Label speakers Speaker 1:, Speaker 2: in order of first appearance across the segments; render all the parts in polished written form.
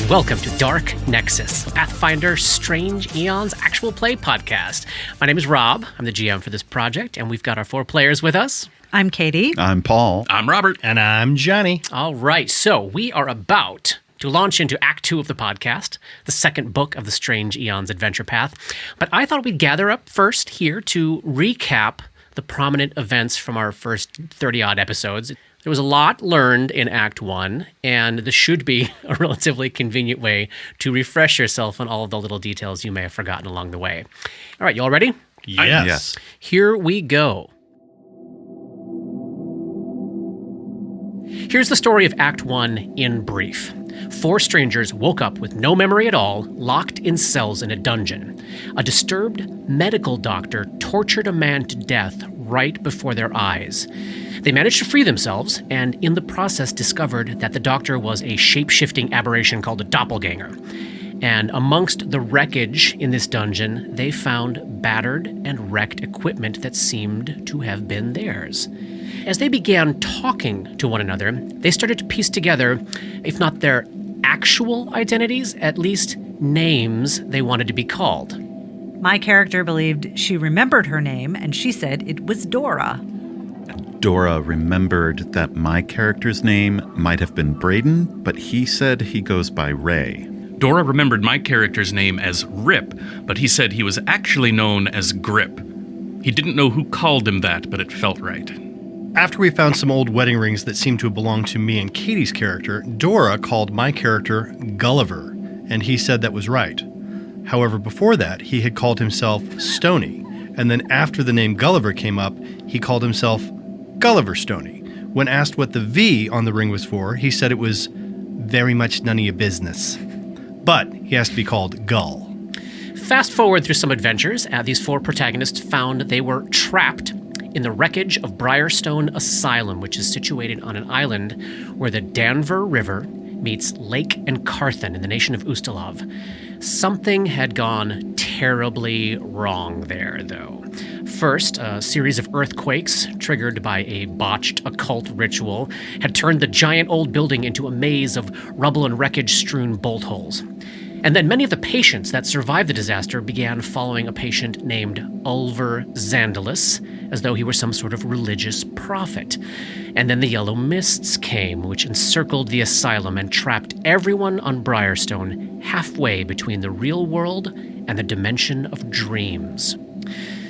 Speaker 1: and welcome to Dark Nexus, Pathfinder Strange Eons actual play podcast. My name is Rob. I'm the GM for this project, and we've got our 4 players with us.
Speaker 2: I'm Katie.
Speaker 3: I'm Paul.
Speaker 4: I'm Robert.
Speaker 5: And I'm Johnny.
Speaker 1: All right, so we are about to launch into Act 2 of the podcast, the second book of the Strange Eons adventure path. But I thought we'd gather up first here to recap the prominent events from our first 30-odd episodes. There was a lot learned in Act 1, and this should be a relatively convenient way to refresh yourself on all of the little details you may have forgotten along the way. All right, you all ready?
Speaker 5: Yes.
Speaker 1: Here we go. Here's the story of Act 1 in brief. 4 strangers woke up with no memory at all, locked in cells in a dungeon. A disturbed medical doctor tortured a man to death right before their eyes. They managed to free themselves, and in the process discovered that the doctor was a shape-shifting aberration called a doppelganger. And amongst the wreckage in this dungeon, they found battered and wrecked equipment that seemed to have been theirs. As they began talking to one another, they started to piece together, if not their actual identities, at least names they wanted to be called.
Speaker 2: My character believed she remembered her name, and she said it was Dora.
Speaker 3: Dora remembered that my character's name might have been Braden, but he said he goes by Ray.
Speaker 4: Dora remembered my character's name as Rip, but he said he was actually known as Grip. He didn't know who called him that, but it felt right.
Speaker 5: After we found some old wedding rings that seemed to belong to me and Katie's character, Dora called my character Gulliver, and he said that was right. However, before that, he had called himself Stony, and then after the name Gulliver came up, he called himself Gulliver Stony. When asked what the V on the ring was for, he said it was very much none of your business. But he has to be called Gull.
Speaker 1: Fast forward through some adventures, these 4 protagonists found they were trapped in the wreckage of Briarstone Asylum, which is situated on an island where the Danver River meets Lake and Carthen in the nation of Ustalov. Something had gone terribly wrong there, though. First, a series of earthquakes, triggered by a botched occult ritual, had turned the giant old building into a maze of rubble and wreckage-strewn bolt holes. And then many of the patients that survived the disaster began following a patient named Ulver Xandalus, as though he were some sort of religious prophet. And then the yellow mists came, which encircled the asylum and trapped everyone on Briarstone halfway between the real world and the dimension of dreams.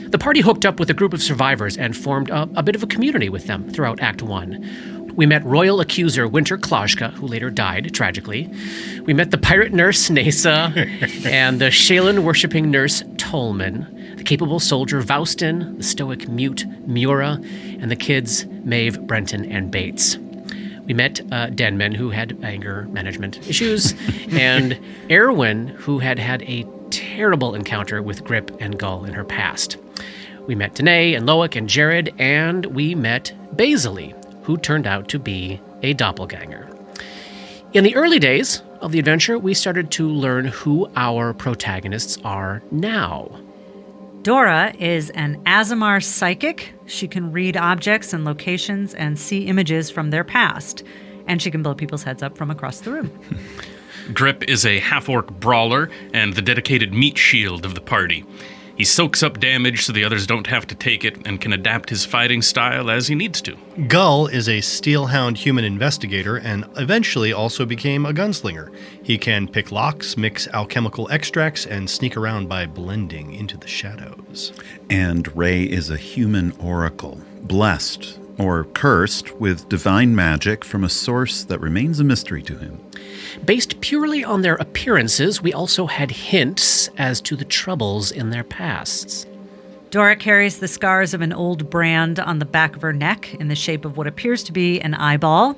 Speaker 1: The party hooked up with a group of survivors and formed a bit of a community with them throughout Act 1. We met royal accuser Winter Klajka, who later died, tragically. We met the pirate nurse Nasa, and the Shaylin-worshipping nurse Tolman, the capable soldier Voustin, the stoic mute Mura, and the kids Maeve, Brenton, and Bates. We met Denman, who had anger management issues, and Erwin, who had had a terrible encounter with Grip and Gull in her past. We met Danae and Loic and Jared, and we met Basiley, who turned out to be a doppelganger. In the early days of the adventure, we started to learn who our protagonists are now.
Speaker 2: Dora is an Azamar psychic. She can read objects and locations and see images from their past. And she can blow people's heads up from across the room.
Speaker 4: Grip is a half-orc brawler and the dedicated meat shield of the party. He soaks up damage so the others don't have to take it and can adapt his fighting style as he needs to.
Speaker 5: Gull is a steelhound human investigator and eventually also became a gunslinger. He can pick locks, mix alchemical extracts, and sneak around by blending into the shadows.
Speaker 3: And Ray is a human oracle, blessed or cursed with divine magic from a source that remains a mystery to him.
Speaker 1: Based purely on their appearances, we also had hints as to the troubles in their pasts.
Speaker 2: Dora carries the scars of an old brand on the back of her neck in the shape of what appears to be an eyeball.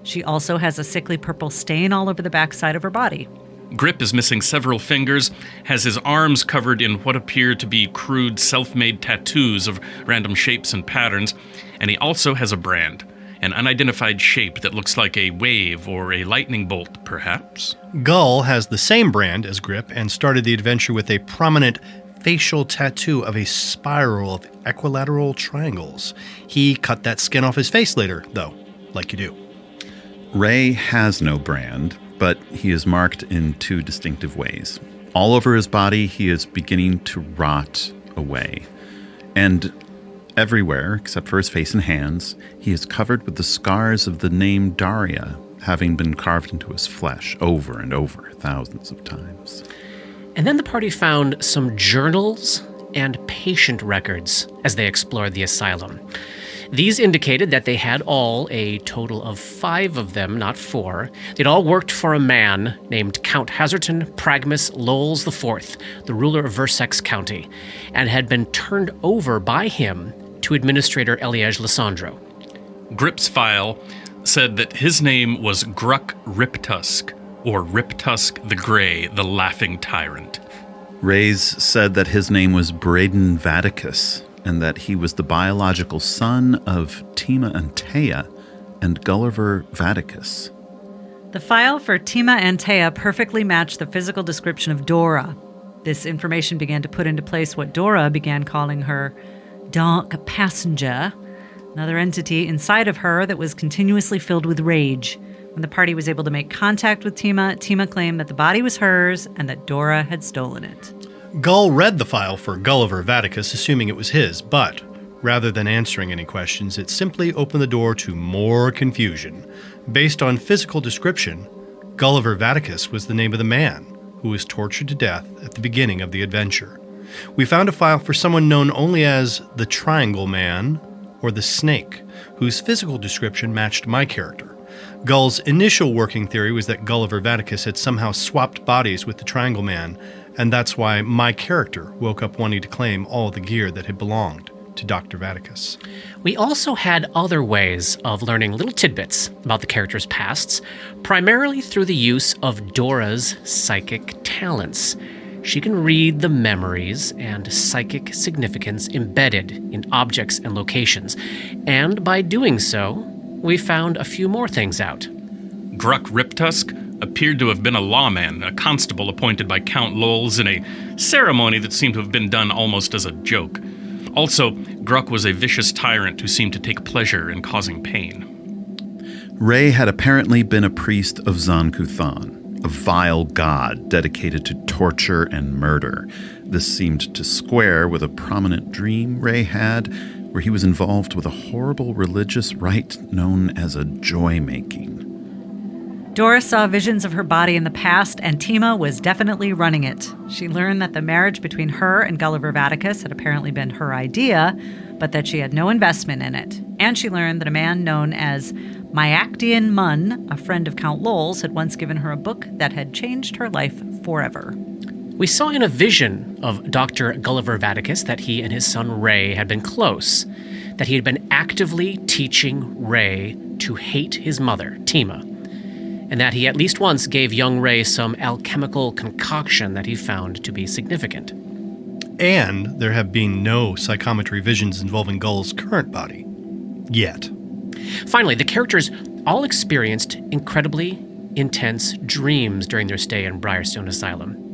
Speaker 2: She also has a sickly purple stain all over the backside of her body.
Speaker 4: Grip is missing several fingers, has his arms covered in what appear to be crude self-made tattoos of random shapes and patterns, and he also has a brand. An unidentified shape that looks like a wave or a lightning bolt, perhaps.
Speaker 5: Gull has the same brand as Grip and started the adventure with a prominent facial tattoo of a spiral of equilateral triangles. He cut that skin off his face later, though, like you do.
Speaker 3: Ray has no brand. but he is marked in two distinctive ways. All over his body, he is beginning to rot away. And everywhere, except for his face and hands, he is covered with the scars of the name Daria, having been carved into his flesh over and over thousands of times.
Speaker 1: And then the party found some journals and patient records as they explored the asylum. These indicated that they had all, a total of 5 of them, not 4. They'd all worked for a man named Count Hazerton Pragmus Lowles IV, the ruler of Versex County, and had been turned over by him to Administrator Eliege Lysandro.
Speaker 4: Grip's file said that his name was Gruck Riptusk, or Riptusk the Grey, the Laughing Tyrant.
Speaker 3: Reyes said that his name was Braden Vaticus, and that he was the biological son of Tima Antea and Gulliver Vaticus.
Speaker 2: The file for Tima Antea perfectly matched the physical description of Dora. This information began to put into place what Dora began calling her dark passenger, another entity inside of her that was continuously filled with rage. When the party was able to make contact with Tima claimed that the body was hers and that Dora had stolen it.
Speaker 5: Gull read the file for Gulliver Vaticus, assuming it was his, but rather than answering any questions, it simply opened the door to more confusion. Based on physical description, Gulliver Vaticus was the name of the man who was tortured to death at the beginning of the adventure. We found a file for someone known only as the Triangle Man or the Snake, whose physical description matched my character. Gull's initial working theory was that Gulliver Vaticus had somehow swapped bodies with the Triangle Man, and that's why my character woke up wanting to claim all the gear that had belonged to Dr. Vaticus.
Speaker 1: We also had other ways of learning little tidbits about the characters' pasts, primarily through the use of Dora's psychic talents. She can read the memories and psychic significance embedded in objects and locations, and by doing so, we found a few more things out.
Speaker 4: Gruck Riptusk appeared to have been a lawman, a constable appointed by Count Lowles in a ceremony that seemed to have been done almost as a joke. Also, Gruck was a vicious tyrant who seemed to take pleasure in causing pain.
Speaker 3: Ray had apparently been a priest of Zan-Kuthon, a vile god dedicated to torture and murder. This seemed to square with a prominent dream Ray had, where he was involved with a horrible religious rite known as a joy-making.
Speaker 2: Dora saw visions of her body in the past, and Tima was definitely running it. She learned that the marriage between her and Gulliver Vaticus had apparently been her idea, but that she had no investment in it. And she learned that a man known as Myactian Munn, a friend of Count Lowles, had once given her a book that had changed her life forever.
Speaker 1: We saw in a vision of Dr. Gulliver Vaticus that he and his son Ray had been close, that he had been actively teaching Ray to hate his mother, Tima, and that he at least once gave young Ray some alchemical concoction that he found to be significant.
Speaker 5: And there have been no psychometry visions involving Gull's current body. Yet.
Speaker 1: Finally, the characters all experienced incredibly intense dreams during their stay in Briarstone Asylum.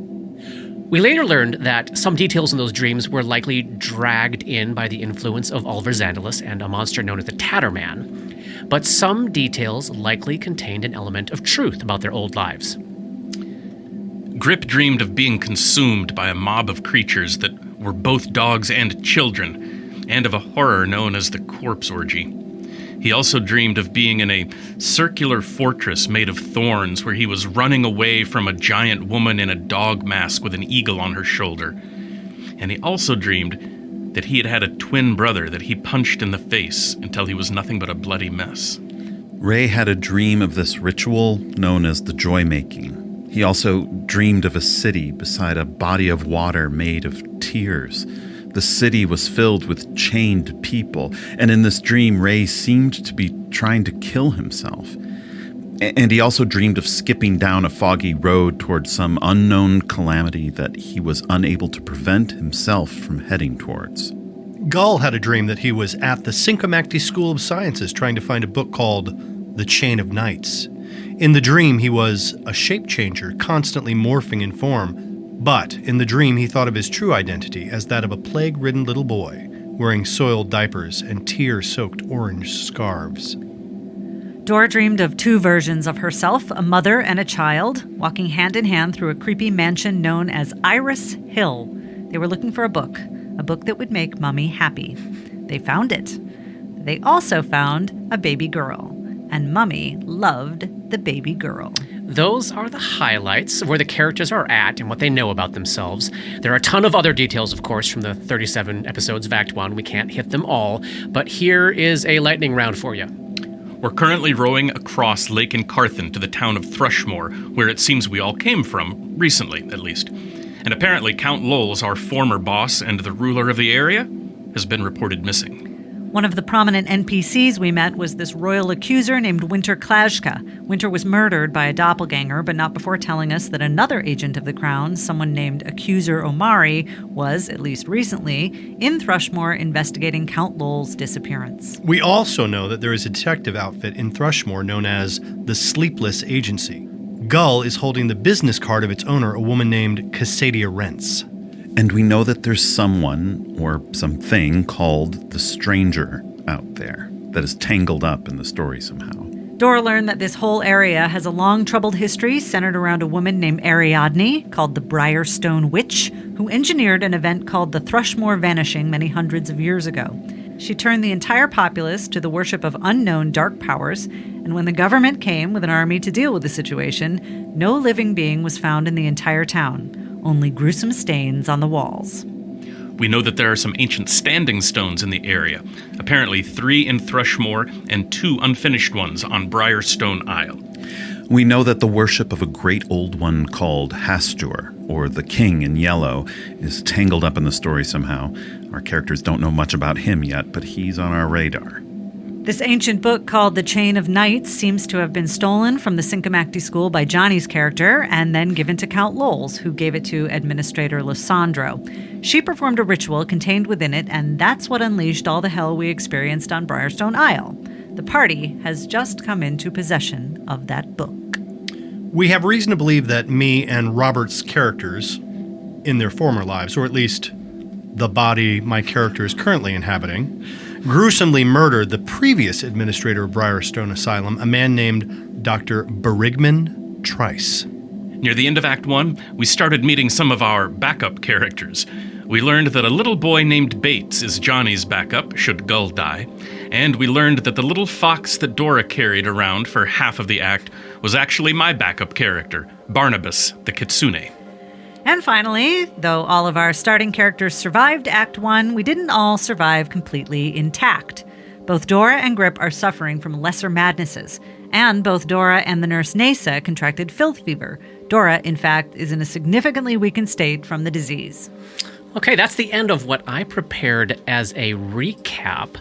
Speaker 1: We later learned that some details in those dreams were likely dragged in by the influence of Ulver Zandalus and a monster known as the Tatterman, but some details likely contained an element of truth about their old lives.
Speaker 4: Grip dreamed of being consumed by a mob of creatures that were both dogs and children, and of a horror known as the Corpse Orgy. He also dreamed of being in a circular fortress made of thorns where he was running away from a giant woman in a dog mask with an eagle on her shoulder. And he also dreamed that he had had a twin brother that he punched in the face until he was nothing but a bloody mess.
Speaker 3: Ray had a dream of this ritual known as the joy-making. He also dreamed of a city beside a body of water made of tears. The city was filled with chained people, and in this dream, Ray seemed to be trying to kill himself. And he also dreamed of skipping down a foggy road towards some unknown calamity that he was unable to prevent himself from heading towards.
Speaker 5: Gull had a dream that he was at the Syncomacty School of Sciences trying to find a book called The Chain of Knights. In the dream, he was a shape changer, constantly morphing in form. But in the dream, he thought of his true identity as that of a plague-ridden little boy, wearing soiled diapers and tear-soaked orange scarves.
Speaker 2: Dora dreamed of two versions of herself, a mother and a child, walking hand in hand through a creepy mansion known as Iris Hill. They were looking for a book that would make Mummy happy. They found it. They also found a baby girl, and Mummy loved the baby girl.
Speaker 1: Those are the highlights of where the characters are at and what they know about themselves. There are a ton of other details, of course, from the 37 episodes of Act 1. We can't hit them all, but here is a lightning round for you.
Speaker 4: We're currently rowing across Lake Incarthen to the town of Thrushmore, where it seems we all came from, recently at least. And apparently Count Lowles, our former boss and the ruler of the area, has been reported missing.
Speaker 2: One of the prominent NPCs we met was this royal accuser named Winter Klajka. Winter was murdered by a doppelganger, but not before telling us that another agent of the crown, someone named Accuser Omari, was, at least recently, in Thrushmore investigating Count Lowell's disappearance.
Speaker 5: We also know that there is a detective outfit in Thrushmore known as the Sleepless Agency. Gull is holding the business card of its owner, a woman named Cassadia Rents.
Speaker 3: And we know that there's someone or something called the Stranger out there that is tangled up in the story somehow.
Speaker 2: Dora learned that this whole area has a long, troubled history centered around a woman named Ariadne, called the Briarstone Witch, who engineered an event called the Thrushmore Vanishing many hundreds of years ago. She turned the entire populace to the worship of unknown dark powers, and when the government came with an army to deal with the situation, no living being was found in the entire town. Only gruesome stains on the walls.
Speaker 4: We know that there are some ancient standing stones in the area, apparently 3 in Thrushmore and 2 unfinished ones on Briarstone Isle.
Speaker 3: We know that the worship of a great old one called Hastur, or the King in Yellow, is tangled up in the story somehow. Our characters don't know much about him yet, but he's on our radar.
Speaker 2: This ancient book called The Chain of Knights seems to have been stolen from the Sincomacti School by Johnny's character and then given to Count Lowles, who gave it to Administrator Lysandro. She performed a ritual contained within it, and that's what unleashed all the hell we experienced on Briarstone Isle. The party has just come into possession of that book.
Speaker 5: We have reason to believe that me and Robert's characters, in their former lives, or at least the body my character is currently inhabiting, gruesomely murdered the previous administrator of Briarstone Asylum, a man named Dr. Berigman Trice.
Speaker 4: Near the end of Act 1, we started meeting some of our backup characters. We learned that a little boy named Bates is Johnny's backup, should Gull die, and we learned that the little fox that Dora carried around for half of the act was actually my backup character, Barnabas the Kitsune.
Speaker 2: And finally, though all of our starting characters survived Act 1, we didn't all survive completely intact. Both Dora and Grip are suffering from lesser madnesses, and both Dora and the nurse Nasa contracted filth fever. Dora, in fact, is in a significantly weakened state from the disease.
Speaker 1: Okay, that's the end of what I prepared as a recap.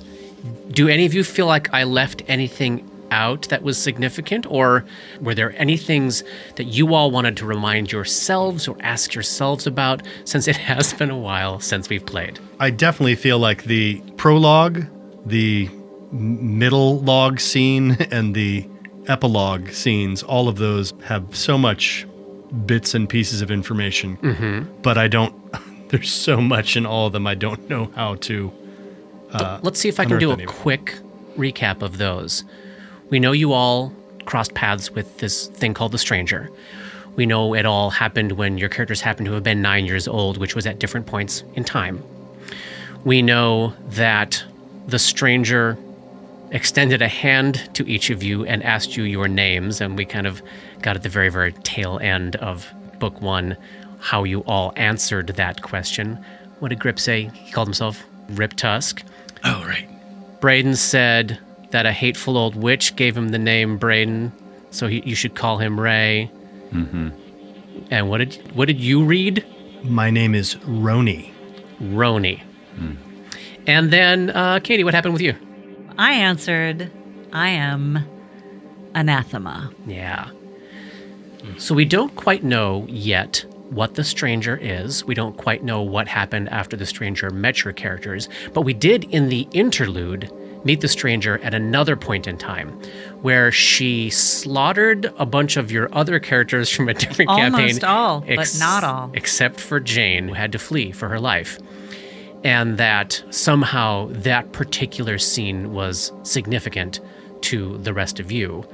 Speaker 1: Do any of you feel like I left anything out that was significant, or were there any things that you all wanted to remind yourselves or ask yourselves about, since it has been a while since we've played?
Speaker 5: I definitely feel like the prologue, the middle log scene, and the epilogue scenes, all of those have so much bits and pieces of information, but there's so much in all of them, I don't know how to
Speaker 1: Let's see if I can do a quick recap of those. We know you all crossed paths with this thing called the Stranger. We know it all happened when your characters happened to have been 9 years old, which was at different points in time. We know that the Stranger extended a hand to each of you and asked you your names, and we kind of got at the very, very tail end of Book 1 how you all answered that question. What did Grip say? He called himself Rip Tusk.
Speaker 4: Oh, right.
Speaker 1: Braden said that a hateful old witch gave him the name Braden, so you should call him Ray.
Speaker 3: Mm-hmm.
Speaker 1: And what did you read?
Speaker 5: My name is Roni.
Speaker 1: Roni. And then, Katie, what happened with you?
Speaker 2: I answered, I am anathema.
Speaker 1: Yeah. So we don't quite know yet what the Stranger is. We don't quite know what happened after the Stranger met your characters, but we did in the interlude meet the Stranger at another point in time where she slaughtered a bunch of your other characters from a different campaign.
Speaker 2: Almost all, but not all.
Speaker 1: Except for Jane, who had to flee for her life. And that somehow that particular scene was significant to the rest of you.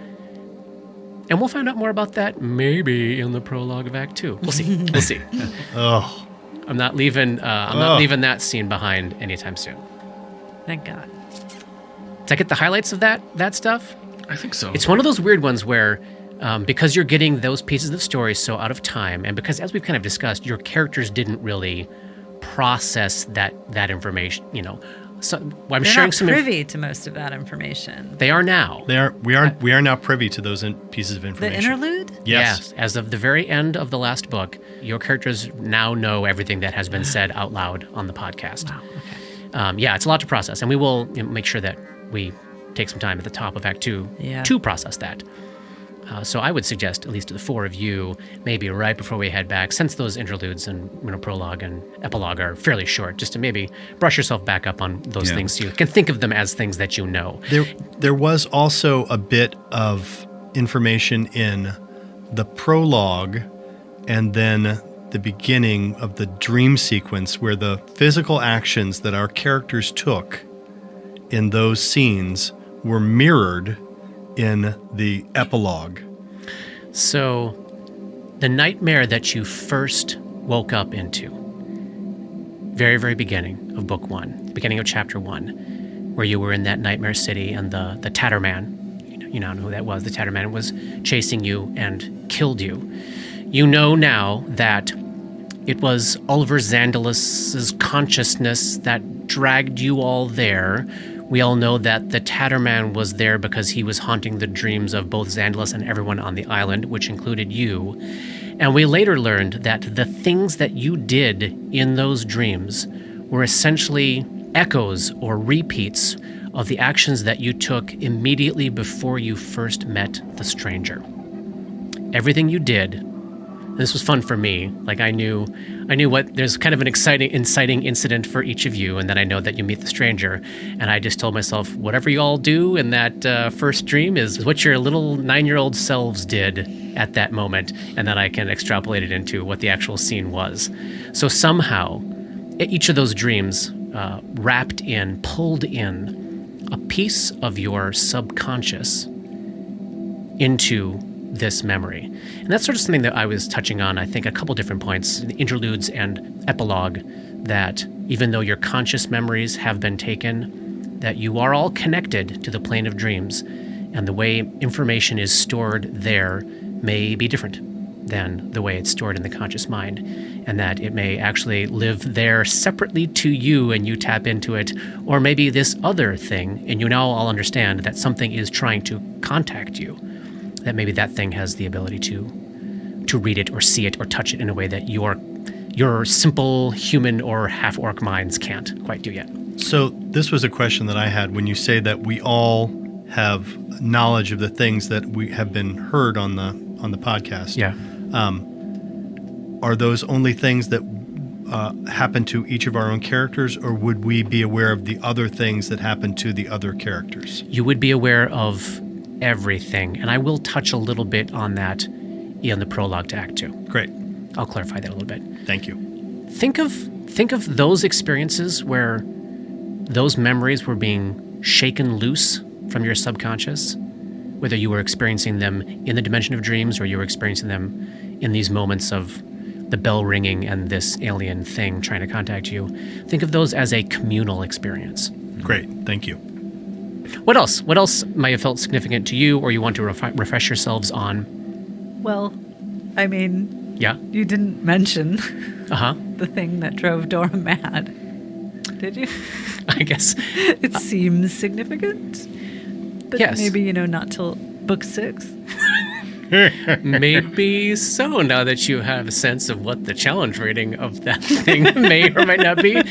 Speaker 1: And we'll find out more about that maybe in the prologue of Act 2. We'll see. We'll see.
Speaker 5: Oh,
Speaker 1: I'm not leaving that scene behind anytime soon.
Speaker 2: Thank God.
Speaker 1: Did I get the highlights of that stuff?
Speaker 4: I think so.
Speaker 1: It's one of those weird ones where, because you're getting those pieces of the story so out of time, and because, as we've kind of discussed, your characters didn't really process that information. So I'm
Speaker 2: They're
Speaker 1: sharing
Speaker 2: not
Speaker 1: some.
Speaker 2: privy to most of that information.
Speaker 1: They are now.
Speaker 5: we are now privy to those pieces of
Speaker 2: The
Speaker 5: information.
Speaker 2: interlude?
Speaker 5: Yes.
Speaker 1: As of the very end of the last book, your characters now know everything that has been said out loud on the podcast.
Speaker 2: Wow, okay.
Speaker 1: It's a lot to process, and we will make sure that we take some time at the top of Act 2 to process that. So I would suggest, at least to the four of you, maybe right before we head back, since those interludes and prologue and epilogue are fairly short, just to maybe brush yourself back up on those things. So you can think of them as things that you know.
Speaker 5: There was also a bit of information in the prologue and then the beginning of the dream sequence where the physical actions that our characters took in those scenes were mirrored in the epilogue.
Speaker 1: So, the nightmare that you first woke up into, very, very beginning of book 1, beginning of chapter 1, where you were in that nightmare city and the Tatterman, you now know who that was, the Tatterman was chasing you and killed you. You know now that it was Oliver Zandalus's consciousness that dragged you all there. We all know that the Tatterman was there because he was haunting the dreams of both Zandalus and everyone on the island, which included you. And we later learned that the things that you did in those dreams were essentially echoes or repeats of the actions that you took immediately before you first met the stranger. Everything you did, this was fun for me. Like I knew there's kind of an inciting incident for each of you, and then I know that you meet the stranger, and I just told myself, whatever you all do in that first dream is what your little 9-year-old selves did at that moment, and then I can extrapolate it into what the actual scene was. So somehow, each of those dreams pulled in a piece of your subconscious into this memory. And that's sort of something that I was touching on, I think, a couple different points, the interludes and epilogue, that even though your conscious memories have been taken, that you are all connected to the plane of dreams, and the way information is stored there may be different than the way it's stored in the conscious mind, and that it may actually live there separately to you and you tap into it, or maybe this other thing, and you now all understand that something is trying to contact you, that maybe that thing has the ability to read it or see it or touch it in a way that your simple human or half-orc minds can't quite do yet.
Speaker 5: So this was a question that I had when you say that we all have knowledge of the things that we have been heard on the podcast.
Speaker 1: Yeah.
Speaker 5: Are those only things that happen to each of our own characters, or would we be aware of the other things that happen to the other characters?
Speaker 1: You would be aware of everything, and I will touch a little bit on that in the prologue to Act 2.
Speaker 5: Great.
Speaker 1: I'll clarify that a little bit.
Speaker 5: Thank you.
Speaker 1: Think of those experiences where those memories were being shaken loose from your subconscious, whether you were experiencing them in the dimension of dreams or you were experiencing them in these moments of the bell ringing and this alien thing trying to contact you. Think of those as a communal experience.
Speaker 5: Great. Thank you.
Speaker 1: What else? What else might have felt significant to you, or you want to refresh yourselves on?
Speaker 2: Well, I mean,
Speaker 1: Yeah.
Speaker 2: you didn't mention
Speaker 1: Uh-huh.
Speaker 2: the thing that drove Dora mad, did you?
Speaker 1: I guess.
Speaker 2: It seems significant, but
Speaker 1: Yes.
Speaker 2: maybe, not till book 6.
Speaker 1: Maybe so, now that you have a sense of what the challenge rating of that thing may or might not be.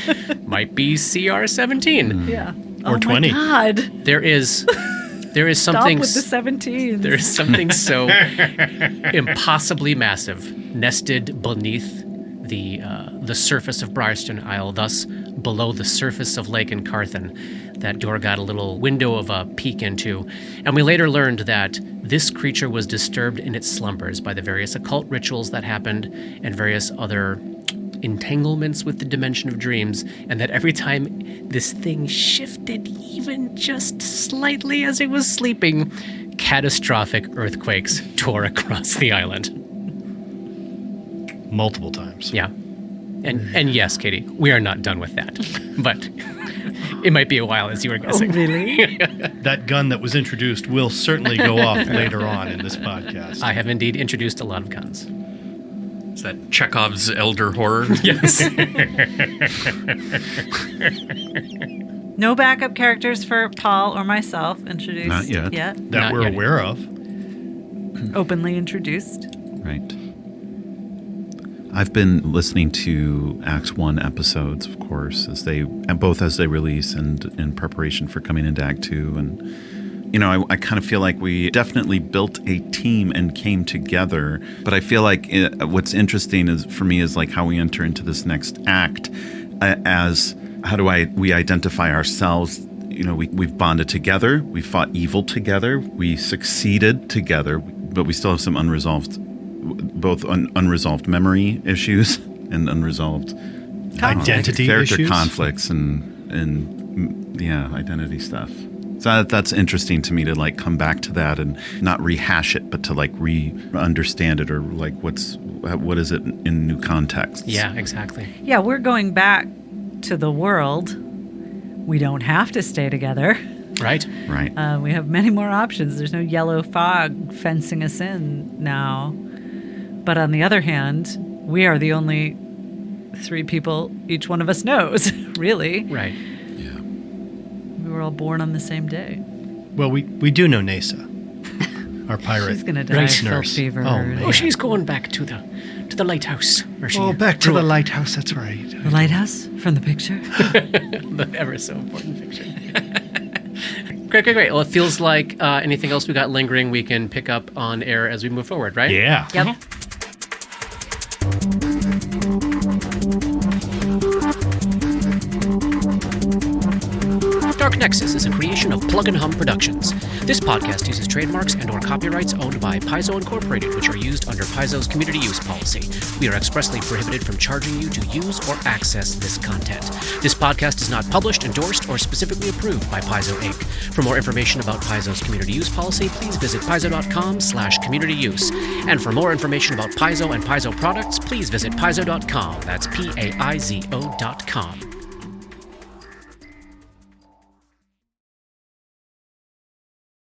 Speaker 1: Might be CR 17.
Speaker 2: Yeah.
Speaker 5: Or
Speaker 2: oh
Speaker 5: 20.
Speaker 2: My God.
Speaker 1: There is
Speaker 2: Stop
Speaker 1: something
Speaker 2: with the 17s.
Speaker 1: there is something so impossibly massive nested beneath the surface of Briarstone Isle, thus below the surface of Lake Carthen, that Dora got a little window of a peek into. And we later learned that this creature was disturbed in its slumbers by the various occult rituals that happened and various other entanglements with the dimension of dreams, and that every time this thing shifted even just slightly as it was sleeping, catastrophic earthquakes tore across the island.
Speaker 5: Multiple times.
Speaker 1: Yeah. And yes, Katie, we are not done with that. But it might be a while, as you were guessing.
Speaker 2: Oh, really?
Speaker 5: That gun that was introduced will certainly go off later on in this podcast.
Speaker 1: I have indeed introduced a lot of guns.
Speaker 4: Is that Chekhov's elder horror?
Speaker 1: Yes.
Speaker 2: No backup characters for Paul or myself introduced
Speaker 3: Not yet.
Speaker 5: that
Speaker 1: Not
Speaker 5: we're
Speaker 1: yet.
Speaker 5: aware of.
Speaker 2: Openly introduced.
Speaker 3: Right. I've been listening to Act 1 episodes, of course, as they release and in preparation for coming into Act 2. And, I kind of feel like we definitely built a team and came together. But I feel like what's interesting for me is like how we enter into this next act as how do we identify ourselves. We've bonded together. We fought evil together. We succeeded together, but we still have some unresolved memory issues and unresolved
Speaker 5: Identity
Speaker 3: character
Speaker 5: issues?
Speaker 3: conflicts and identity stuff. So that's interesting to me to like come back to that and not rehash it, but to like understand it, or like what is it in new contexts.
Speaker 1: Yeah, exactly.
Speaker 2: Yeah, we're going back to the world. We don't have to stay together.
Speaker 1: Right?
Speaker 3: Right.
Speaker 2: We have many more options. There's no yellow fog fencing us in now. But on the other hand, we are the only 3 people each one of us knows, really.
Speaker 1: Right.
Speaker 3: Yeah.
Speaker 2: We were all born on the same day.
Speaker 5: Well, we do know Nasa, our pirate
Speaker 2: She's going to die
Speaker 5: race
Speaker 2: of filth
Speaker 5: nurse.
Speaker 2: fever.
Speaker 5: Oh, man.
Speaker 1: Oh, she's going back to the lighthouse. Where she
Speaker 5: Back to
Speaker 1: grew
Speaker 5: the
Speaker 1: up.
Speaker 5: lighthouse. That's right.
Speaker 2: The lighthouse from the picture?
Speaker 1: The ever so important picture. Great. Well, it feels like anything else we got lingering, we can pick up on air as we move forward, right?
Speaker 5: Yeah.
Speaker 2: Yep.
Speaker 1: Dark Nexus is a creation of Plug and Hum Productions. This podcast uses trademarks and/or copyrights owned by Paizo Incorporated, which are used under Paizo's community use policy. We are expressly prohibited from charging you to use or access this content. This podcast is not published, endorsed, or specifically approved by Paizo Inc. For more information about Paizo's community use policy, please visit paizo.com/communityuse. And for more information about Paizo and Paizo products, please visit paizo.com. That's PAIZO.com.